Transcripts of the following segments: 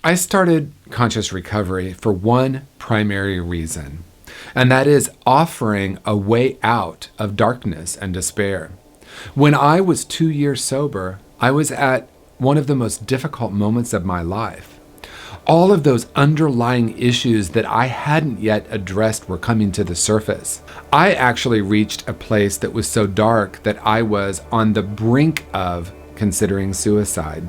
I started conscious recovery for one primary reason, and that is offering a way out of darkness and despair. When I was 2 years sober, I was at one of the most difficult moments of my life. All of those underlying issues that I hadn't yet addressed were coming to the surface. I actually reached a place that was so dark that I was on the brink of considering suicide.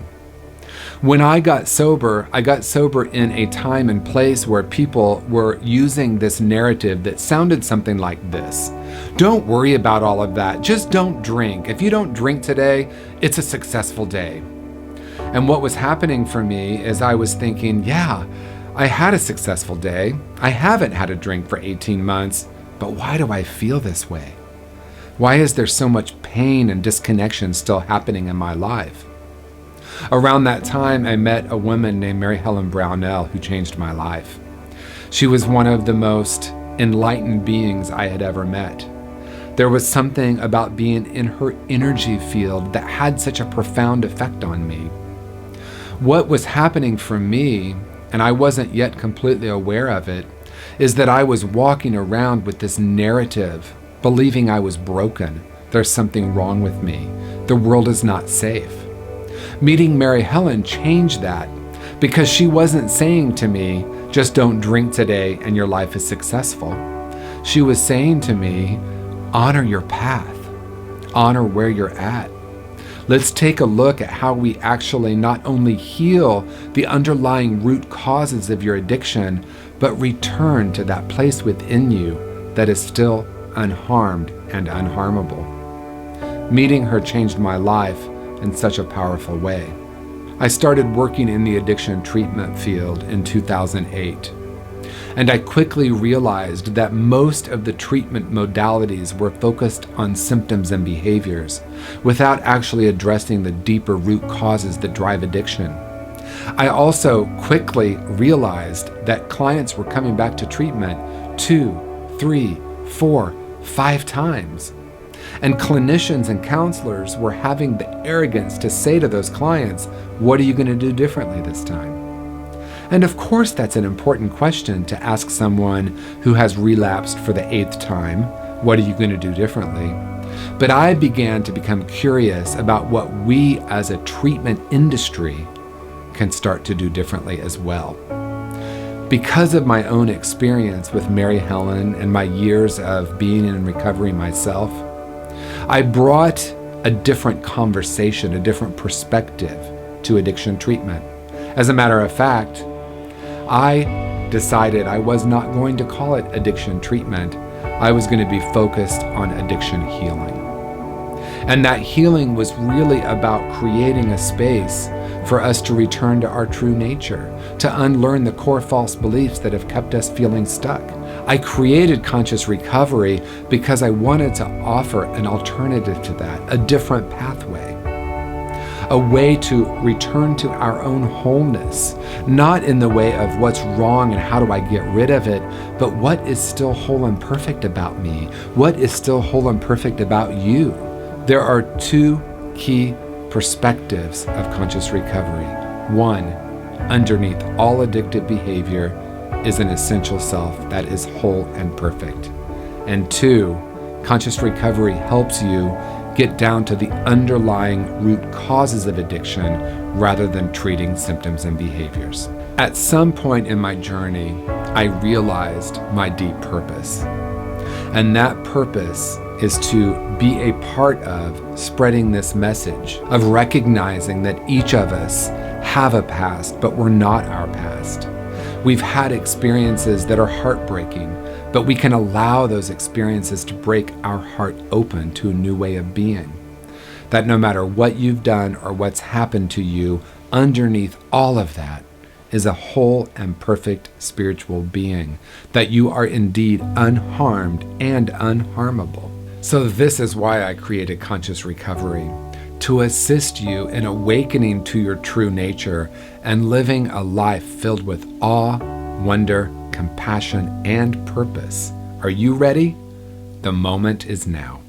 When I got sober in a time and place where people were using this narrative that sounded something like this. Don't worry about all of that. Just don't drink. If you don't drink today, it's a successful day. And what was happening for me is I was thinking, yeah, I had a successful day. I haven't had a drink for 18 months, but why do I feel this way? Why is there so much pain and disconnection still happening in my life? Around that time, I met a woman named Mary Helen Brownell who changed my life. She was one of the most enlightened beings I had ever met. There was something about being in her energy field that had such a profound effect on me. What was happening for me, and I wasn't yet completely aware of it, is that I was walking around with this narrative, believing I was broken. There's something wrong with me. The world is not safe. Meeting Mary Helen changed that because she wasn't saying to me, just don't drink today and your life is successful. She was saying to me, honor your path, honor where you're at. Let's take a look at how we actually not only heal the underlying root causes of your addiction, but return to that place within you that is still unharmed and unharmable. Meeting her changed my life in such a powerful way. I started working in the addiction treatment field in 2008, and I quickly realized that most of the treatment modalities were focused on symptoms and behaviors without actually addressing the deeper root causes that drive addiction. I also quickly realized that clients were coming back to treatment 2, 3, 4, 5 times. And clinicians and counselors were having the arrogance to say to those clients, what are you going to do differently this time? And of course, that's an important question to ask someone who has relapsed for the 8th time, what are you going to do differently? But I began to become curious about what we as a treatment industry can start to do differently as well. Because of my own experience with Mary Helen and my years of being in recovery myself, I brought a different conversation, a different perspective to addiction treatment. As a matter of fact, I decided I was not going to call it addiction treatment. I was going to be focused on addiction healing. And that healing was really about creating a space for us to return to our true nature, to unlearn the core false beliefs that have kept us feeling stuck. I created conscious recovery because I wanted to offer an alternative to that, a different pathway, a way to return to our own wholeness, not in the way of what's wrong and how do I get rid of it, but what is still whole and perfect about me? What is still whole and perfect about you? There are 2 key perspectives of conscious recovery. 1, underneath all addictive behavior is an essential self that is whole and perfect. And 2, conscious recovery helps you get down to the underlying root causes of addiction rather than treating symptoms and behaviors. At some point in my journey, I realized my deep purpose. And that purpose is to be a part of spreading this message of recognizing that each of us have a past, but we're not our past. We've had experiences that are heartbreaking, but we can allow those experiences to break our heart open to a new way of being. That no matter what you've done or what's happened to you, underneath all of that is a whole and perfect spiritual being, that you are indeed unharmed and unharmable. So this is why I created Conscious Recovery, to assist you in awakening to your true nature and living a life filled with awe, wonder, compassion, and purpose. Are you ready? The moment is now.